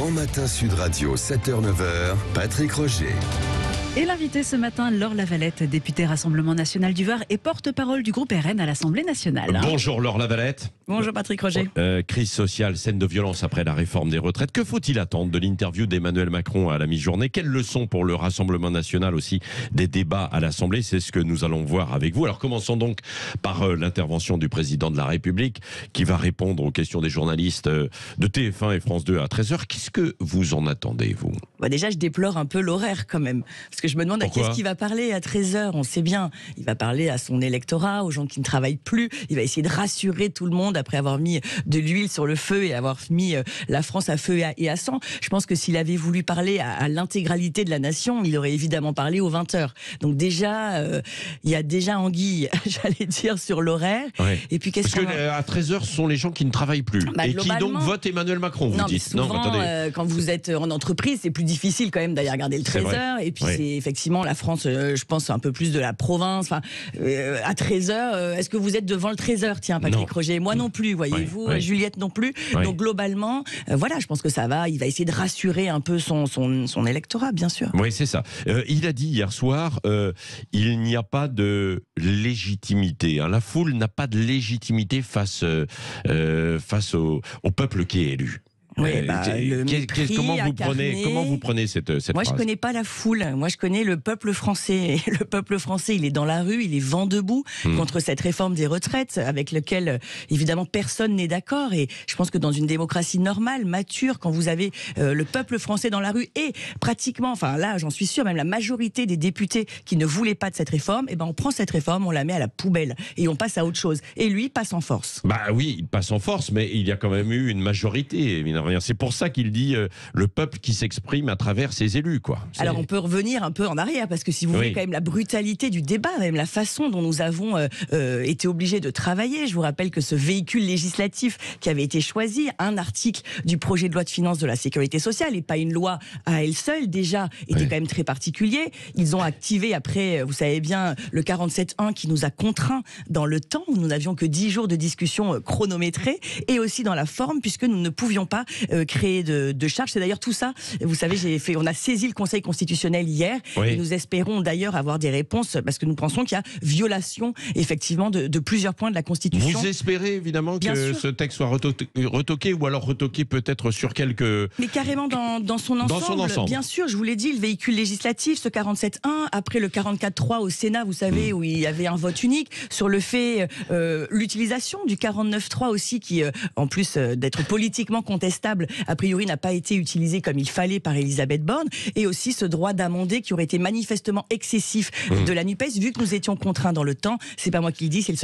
Grand Matin Sud Radio, 7h-9h, Patrick Roger. Et l'invité ce matin, Laure Lavalette, députée Rassemblement National du Var et porte-parole du groupe RN à l'Assemblée Nationale. Bonjour Laure Lavalette. Bonjour Patrick Roger. Crise sociale, scène de violence après la réforme des retraites. Que faut-il attendre de l'interview d'Emmanuel Macron à la mi-journée? Quelles leçons pour le Rassemblement National aussi des débats à l'Assemblée? C'est ce que nous allons voir avec vous. Alors commençons donc par l'intervention du président de la République qui va répondre aux questions des journalistes de TF1 et France 2 à 13h. Qu'est-ce que vous en attendez, vous? Déjà, je déplore un peu l'horaire quand même. Parce que je me demande à qu'est-ce qu'il va parler à 13h. On sait bien, il va parler à son électorat, aux gens qui ne travaillent plus. Il va essayer de rassurer tout le monde après avoir mis de l'huile sur le feu et avoir mis la France à feu et à sang. Je pense que s'il avait voulu parler à l'intégralité de la nation, il aurait évidemment parlé aux 20h. Donc déjà, il y a déjà anguille, j'allais dire, sur l'horaire. Ouais. Et puis qu'est-ce Parce qu'à 13h, ce sont les gens qui ne travaillent plus. Et qui donc votent Emmanuel Macron, vous dites. Souvent, non, attendez. Quand vous êtes en entreprise, c'est plus difficile quand même d'aller regarder le 13h. Et puis c'est effectivement la France, je pense, un peu plus de la province. Enfin, à 13h, est-ce que vous êtes devant le 13h? Tiens, Patrick Roger, moi non plus, voyez-vous, Juliette non plus. Donc globalement, voilà, je pense que ça va. Il va essayer de rassurer un peu son électorat, bien sûr. Oui, c'est ça. Il a dit hier soir, il n'y a pas de légitimité. Hein. La foule n'a pas de légitimité face au peuple qui est élu. Oui, comment vous prenez cette Moi, phrase? je connais pas la foule. Moi, je connais le peuple français. Et le peuple français, il est dans la rue, il est vent debout contre cette réforme des retraites, avec laquelle, évidemment, personne n'est d'accord. Et je pense que dans une démocratie normale, mature, quand vous avez le peuple français dans la rue et pratiquement, enfin là, j'en suis sûre, même la majorité des députés qui ne voulaient pas de cette réforme, eh ben, on prend cette réforme, on la met à la poubelle et on passe à autre chose. Et lui, passe en force. Bah oui, il passe en force, mais il y a quand même eu une majorité, évidemment. C'est pour ça qu'il dit le peuple qui s'exprime à travers ses élus, quoi. Alors on peut revenir un peu en arrière, parce que si vous voulez quand même la brutalité du débat, même la façon dont nous avons été obligés de travailler. Je vous rappelle que ce véhicule législatif qui avait été choisi, un article du projet de loi de finances de la sécurité sociale, et pas une loi à elle seule, déjà était quand même très particulier. Ils ont activé après, vous savez bien, le 47.1 qui nous a contraints dans le temps, où nous n'avions que 10 jours de discussion chronométrée, et aussi dans la forme, puisque nous ne pouvions pas créer de charges. C'est d'ailleurs tout ça, vous savez, on a saisi le Conseil constitutionnel hier, et nous espérons d'ailleurs avoir des réponses, parce que nous pensons qu'il y a violation effectivement de plusieurs points de la Constitution. Vous espérez évidemment que ce texte soit retoqué, ou alors retoqué peut-être sur quelques... Mais carrément dans son ensemble. Bien sûr, je vous l'ai dit, le véhicule législatif, ce 47.1, après le 44.3 au Sénat, vous savez, où il y avait un vote unique, sur le fait, l'utilisation du 49.3 aussi, qui en plus d'être politiquement contestable, a priori n'a pas été utilisé comme il fallait par Elisabeth Borne, et aussi ce droit d'amender qui aurait été manifestement excessif de la NUPES, vu que nous étions contraints dans le temps. C'est pas moi qui le dis, c'est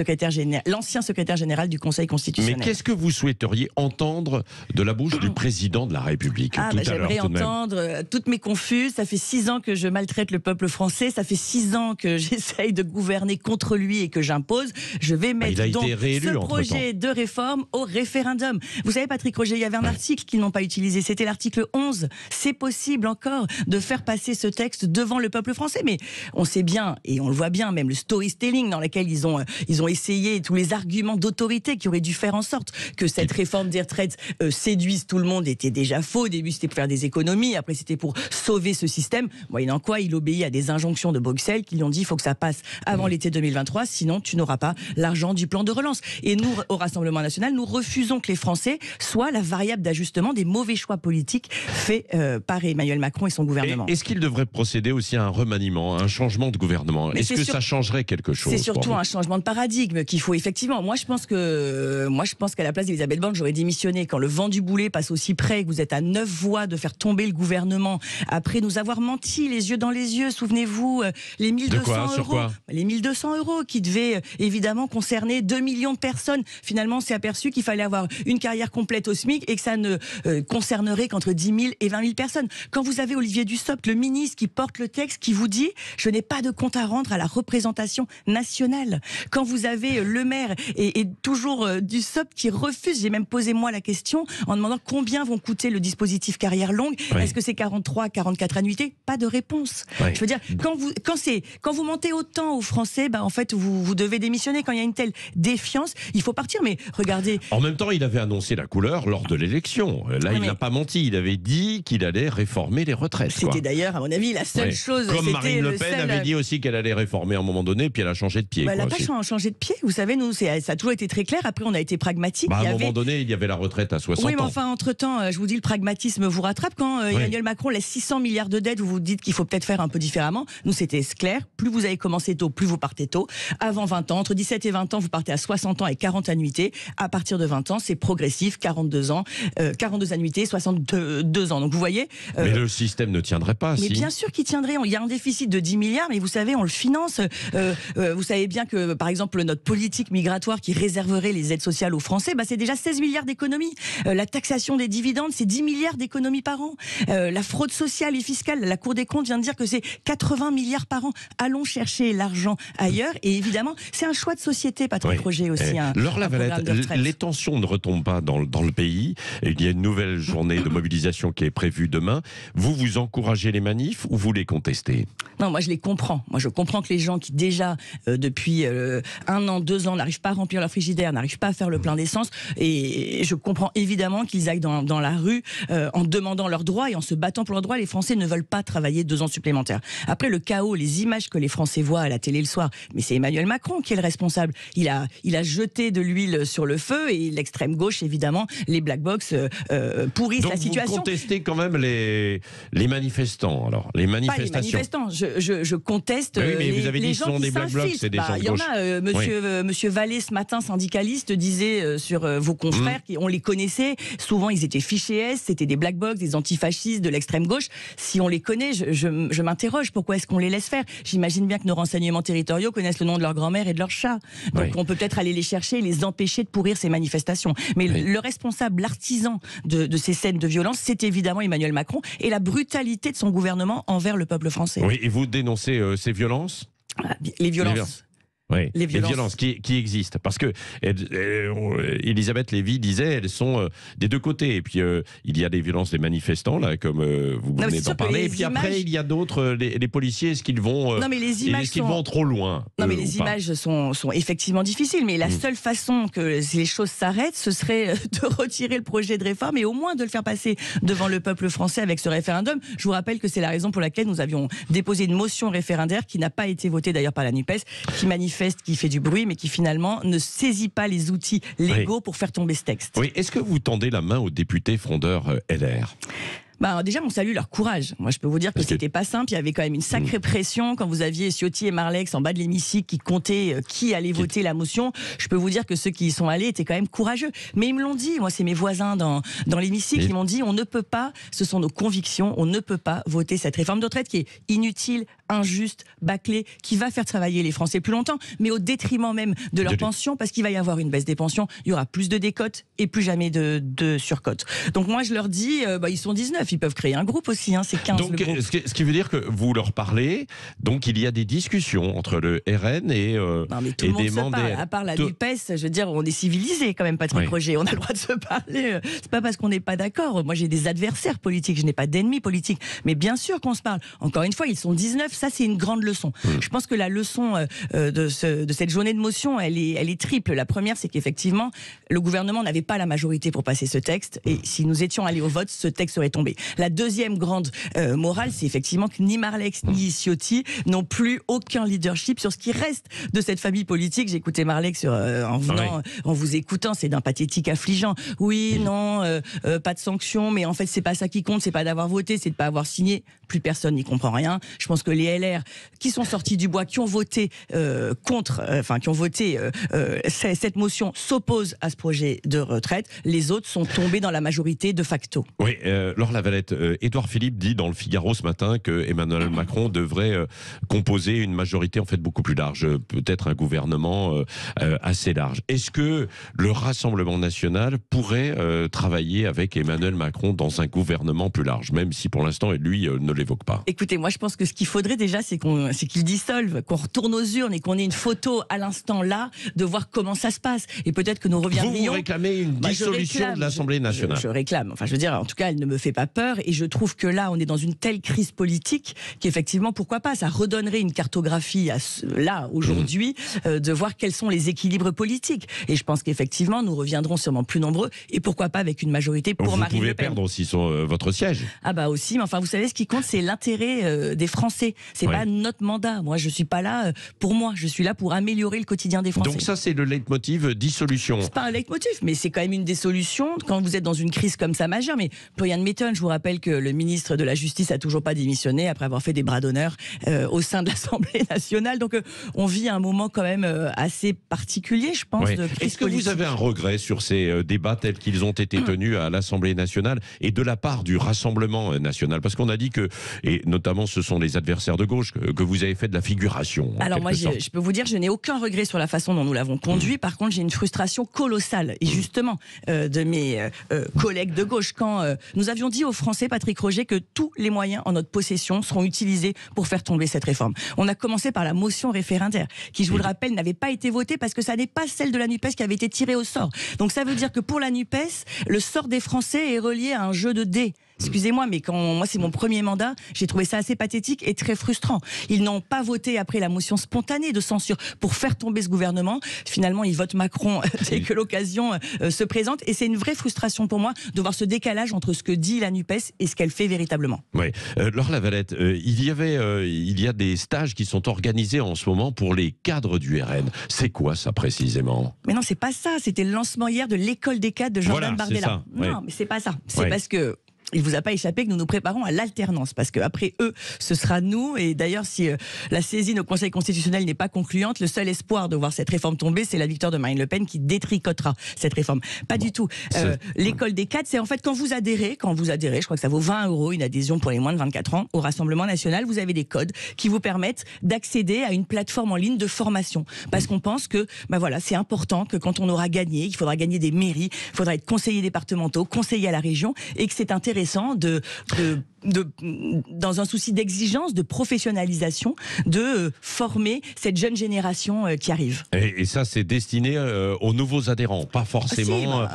l'ancien secrétaire général du Conseil constitutionnel. Mais qu'est-ce que vous souhaiteriez entendre de la bouche du président de la République tout à l'heure? J'aimerais entendre toutes mes confuses. Ça fait 6 ans que je maltraite le peuple français, ça fait 6 ans que j'essaye de gouverner contre lui et que j'impose. Je vais mettre donc ce projet de réforme au référendum. Vous savez, Patrick Roger, il y avait un article qu'ils n'ont pas utilisé, c'était l'article 11. C'est possible encore de faire passer ce texte devant le peuple français, mais on sait bien, et on le voit bien, même le storytelling dans lequel ils ont essayé, tous les arguments d'autorité qui auraient dû faire en sorte que cette réforme des retraites séduise tout le monde était déjà faux. Au début, c'était pour faire des économies, après c'était pour sauver ce système. Moyennant quoi, il obéit à des injonctions de Bruxelles qui lui ont dit il faut que ça passe avant l'été 2023, sinon tu n'auras pas l'argent du plan de relance. Et nous, au Rassemblement National, nous refusons que les Français soient la variable d'ajustement des mauvais choix politiques faits par Emmanuel Macron et son gouvernement. Est-ce qu'il devrait procéder aussi à un remaniement, à un changement de gouvernement? Est-ce que ça changerait quelque chose? C'est surtout un changement de paradigme qu'il faut effectivement. Moi, je pense qu'à la place d'Elisabeth Borne, j'aurais démissionné. Quand le vent du boulet passe aussi près, que vous êtes à 9 voix de faire tomber le gouvernement, après nous avoir menti les yeux dans les yeux, souvenez-vous, les 1200 euros. Les 1200 euros qui devaient évidemment concerner 2 millions de personnes. Finalement, on s'est aperçu qu'il fallait avoir une carrière complète au SMIC et que ça ne concernerait qu'entre 10 000 et 20 000 personnes. Quand vous avez Olivier Dussopt, le ministre qui porte le texte, qui vous dit « je n'ai pas de compte à rendre à la représentation nationale ». Quand vous avez le maire et toujours Dussopt qui refuse, j'ai même posé moi la question en demandant combien vont coûter le dispositif carrière longue. Est-ce que c'est 43, 44 annuités? Pas de réponse. Je veux dire, quand vous mentez autant aux Français, en fait, vous devez démissionner. Quand il y a une telle défiance, il faut partir. Mais regardez... En même temps, il avait annoncé la couleur lors de l'élection. position. Là, il n'a pas menti. Il avait dit qu'il allait réformer les retraites. C'était d'ailleurs, à mon avis, la seule chose. Comme Marine Le Pen avait dit aussi qu'elle allait réformer à un moment donné, puis elle a changé de pied. Elle n'a pas changé de pied. Vous savez, nous, ça a toujours été très clair. Après, on a été pragmatique. À un moment donné, il y avait la retraite à 60 ans. Oui, mais enfin, entre-temps, je vous dis, le pragmatisme vous rattrape. Quand Emmanuel Macron laisse 600 milliards de dettes, vous vous dites qu'il faut peut-être faire un peu différemment. Nous, c'était clair. Plus vous avez commencé tôt, plus vous partez tôt. Avant 20 ans, entre 17 et 20 ans, vous partez à 60 ans et 40 annuités. À partir de 20 ans, c'est progressif, 42 ans, 42 annuités, 62 ans. Donc vous voyez. Mais le système ne tiendrait pas. Mais bien sûr qu'il tiendrait. Il y a un déficit de 10 milliards, mais vous savez, on le finance. Vous savez bien que, par exemple, notre politique migratoire qui réserverait les aides sociales aux Français, c'est déjà 16 milliards d'économies. La taxation des dividendes, c'est 10 milliards d'économies par an. La fraude sociale et fiscale, la Cour des comptes vient de dire que c'est 80 milliards par an. Allons chercher l'argent ailleurs. Et évidemment, c'est un choix de société, Patrick Roger aussi. Laure Lavalette, les tensions ne retombent pas dans le pays. Il y a une nouvelle journée de mobilisation qui est prévue demain. Vous encouragez les manifs ou vous les contestez? Non, moi je les comprends. Moi je comprends que les gens qui déjà depuis 1 an, 2 ans n'arrivent pas à remplir leur frigidaire, n'arrivent pas à faire le plein d'essence, et je comprends évidemment qu'ils aillent dans la rue en demandant leurs droits et en se battant pour leurs droits. Les Français ne veulent pas travailler 2 ans supplémentaires. Après le chaos, les images que les Français voient à la télé le soir, mais c'est Emmanuel Macron qui est le responsable. Il a jeté de l'huile sur le feu, et l'extrême gauche évidemment, les black box pourrissent la situation. Donc vous contestez quand même les manifestants, alors les manifestations. Pas les manifestants, je conteste mais vous avez dit les que ce gens sont qui des black blocs, c'est des gens de gauche. Il y en a, monsieur Vallée ce matin, syndicaliste, disait sur vos confrères, on les connaissait, souvent ils étaient fichés S, c'était des black box, des antifascistes de l'extrême gauche. Si on les connaît, je m'interroge, pourquoi est-ce qu'on les laisse faire? J'imagine bien que nos renseignements territoriaux connaissent le nom de leur grand-mère et de leur chat. Donc on peut peut-être aller les chercher et les empêcher de pourrir ces manifestations. Mais le responsable, l'artisan de ces scènes de violence, c'est évidemment Emmanuel Macron et la brutalité de son gouvernement envers le peuple français. Oui, et vous dénoncez ces violences? Les violences. Oui, les violences qui existent. Parce que Elisabeth Lévy disait, elles sont des deux côtés. Et puis, il y a des violences des manifestants, là, comme vous venez d'en parler. Et puis après, il y a d'autres, les policiers, est-ce qu'ils vont, vont trop loin? Non, mais les images sont effectivement difficiles. Mais la seule façon que les choses s'arrêtent, ce serait de retirer le projet de réforme et au moins de le faire passer devant le peuple français avec ce référendum. Je vous rappelle que c'est la raison pour laquelle nous avions déposé une motion référendaire qui n'a pas été votée d'ailleurs par la NUPES, qui manifeste, qui fait du bruit, mais qui finalement ne saisit pas les outils légaux pour faire tomber ce texte. Oui, est-ce que vous tendez la main aux députés frondeurs LR? Déjà, on salue leur courage. Moi, je peux vous dire que c'était pas simple. Il y avait quand même une sacrée pression quand vous aviez Ciotti et Marlex en bas de l'hémicycle qui comptaient qui allait voter la motion. Je peux vous dire que ceux qui y sont allés étaient quand même courageux. Mais ils me l'ont dit. Moi, c'est mes voisins dans l'hémicycle. Ils m'ont dit, on ne peut pas, ce sont nos convictions, on ne peut pas voter cette réforme de retraite qui est inutile, injuste, bâclée, qui va faire travailler les Français plus longtemps, mais au détriment même de leur pension, parce qu'il va y avoir une baisse des pensions. Il y aura plus de décotes et plus jamais de surcotes. Donc moi, je leur dis, ils sont 19. Ils peuvent créer un groupe aussi, c'est 15 donc, le groupe. Ce qui veut dire que vous leur parlez, donc il y a des discussions entre le RN et non, mais tout le monde se parle, à part la NUPES, je veux dire, on est civilisés quand même, Patrick Roger, on a le droit de se parler, c'est pas parce qu'on n'est pas d'accord. Moi j'ai des adversaires politiques, je n'ai pas d'ennemis politiques, mais bien sûr qu'on se parle. Encore une fois, ils sont 19, ça c'est une grande leçon. Je pense que la leçon de cette journée de motion, elle est triple. La première, c'est qu'effectivement, le gouvernement n'avait pas la majorité pour passer ce texte, et si nous étions allés au vote, ce texte aurait tombé. La deuxième grande morale, c'est effectivement que ni Marlex ni Ciotti n'ont plus aucun leadership sur ce qui reste de cette famille politique. J'ai écouté Marlex en vous écoutant, c'est d'un pathétique affligeant. Oui, non, pas de sanctions, mais en fait c'est pas ça qui compte, c'est pas d'avoir voté, c'est de pas avoir signé. Plus personne n'y comprend rien. Je pense que les LR qui sont sortis du bois, qui ont voté cette motion, s'opposent à ce projet de retraite. Les autres sont tombés dans la majorité de facto. Oui, Laure Lavalette, Édouard Philippe dit dans le Figaro ce matin que Emmanuel Macron devrait composer une majorité en fait beaucoup plus large, peut-être un gouvernement assez large. Est-ce que le Rassemblement national pourrait travailler avec Emmanuel Macron dans un gouvernement plus large, même si pour l'instant lui ne l'évoque pas? Écoutez, moi je pense que ce qu'il faudrait déjà, c'est qu'il dissolve, qu'on retourne aux urnes et qu'on ait une photo à l'instant là de voir comment ça se passe. Et peut-être que nous reviendrions. Vous réclamez une dissolution de l'Assemblée nationale? Je réclame. Enfin, je veux dire, en tout cas, elle ne me fait pas peur. peur. Et je trouve que là, on est dans une telle crise politique qu'effectivement, pourquoi pas, ça redonnerait une cartographie là, aujourd'hui, de voir quels sont les équilibres politiques. Et je pense qu'effectivement, nous reviendrons sûrement plus nombreux. Et pourquoi pas avec une majorité pour Marine Le Pen. Vous pouvez perdre aussi votre siège. Ah bah aussi, mais enfin, vous savez, ce qui compte, c'est l'intérêt des Français. C'est pas notre mandat. Moi, je suis pas là pour moi. Je suis là pour améliorer le quotidien des Français. Donc ça, c'est le leitmotiv dissolution. C'est pas un leitmotiv, mais c'est quand même une des solutions quand vous êtes dans une crise comme ça majeure. Mais plus rien ne m'étonne. Je vous rappelle que le ministre de la Justice a toujours pas démissionné après avoir fait des bras d'honneur au sein de l'Assemblée nationale. Donc on vit un moment quand même assez particulier, je pense. Oui. Est-ce que vous avez un regret sur ces débats tels qu'ils ont été tenus à l'Assemblée nationale et de la part du Rassemblement national? Parce qu'on a dit que, et notamment ce sont les adversaires de gauche, que vous avez fait de la figuration. Alors moi, je peux vous dire, je n'ai aucun regret sur la façon dont nous l'avons conduit. Par contre, j'ai une frustration colossale. Et justement, de mes collègues de gauche, quand nous avions dit aux Français, Patrick Roger, que tous les moyens en notre possession seront utilisés pour faire tomber cette réforme. On a commencé par la motion référendaire, qui, je vous le rappelle, n'avait pas été votée parce que ça n'est pas celle de la NUPES qui avait été tirée au sort. Donc ça veut dire que pour la NUPES, le sort des Français est relié à un jeu de dés. Excusez-moi, mais moi c'est mon premier mandat, j'ai trouvé ça assez pathétique et très frustrant. Ils n'ont pas voté après la motion spontanée de censure pour faire tomber ce gouvernement. Finalement, ils votent Macron dès que l'occasion se présente. Et c'est une vraie frustration pour moi de voir ce décalage entre ce que dit la NUPES et ce qu'elle fait véritablement. Oui. Laure Lavalette, il y a des stages qui sont organisés en ce moment pour les cadres du RN. C'est quoi ça précisément? Mais non, c'est pas ça. C'était le lancement hier de l'école des cadres de Jordan Bardella. Non, mais c'est pas ça. C'est parce que il vous a pas échappé que nous nous préparons à l'alternance, parce qu'après eux, ce sera nous. Et d'ailleurs, si la saisine au Conseil constitutionnel n'est pas concluante, le seul espoir de voir cette réforme tomber, c'est la victoire de Marine Le Pen qui détricotera cette réforme. Pas du tout. L'école des cadres, c'est en fait quand vous adhérez, je crois que ça vaut 20 € une adhésion pour les moins de 24 ans au Rassemblement national, vous avez des codes qui vous permettent d'accéder à une plateforme en ligne de formation. Parce qu'on pense que, voilà, c'est important que quand on aura gagné, il faudra gagner des mairies, il faudra être conseiller départementaux, conseiller à la région, et que c'est intéressant dans un souci d'exigence, de professionnalisation, de former cette jeune génération qui arrive. Et ça, c'est destiné aux nouveaux adhérents, pas forcément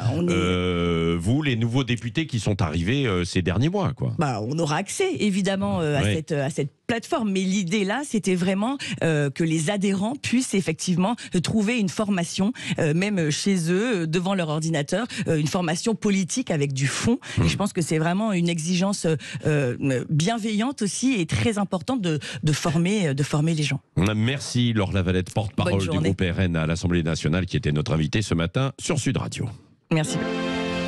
vous, les nouveaux députés qui sont arrivés ces derniers mois, quoi. On aura accès, évidemment, à cette plateforme, mais l'idée là, c'était vraiment que les adhérents puissent effectivement trouver une formation, même chez eux, devant leur ordinateur, une formation politique avec du fond. Et je pense que c'est vraiment une exigence bienveillante aussi et très importante de former les gens. Merci Laure Lavalette, porte-parole du groupe RN à l'Assemblée nationale, qui était notre invitée ce matin sur Sud Radio. Merci.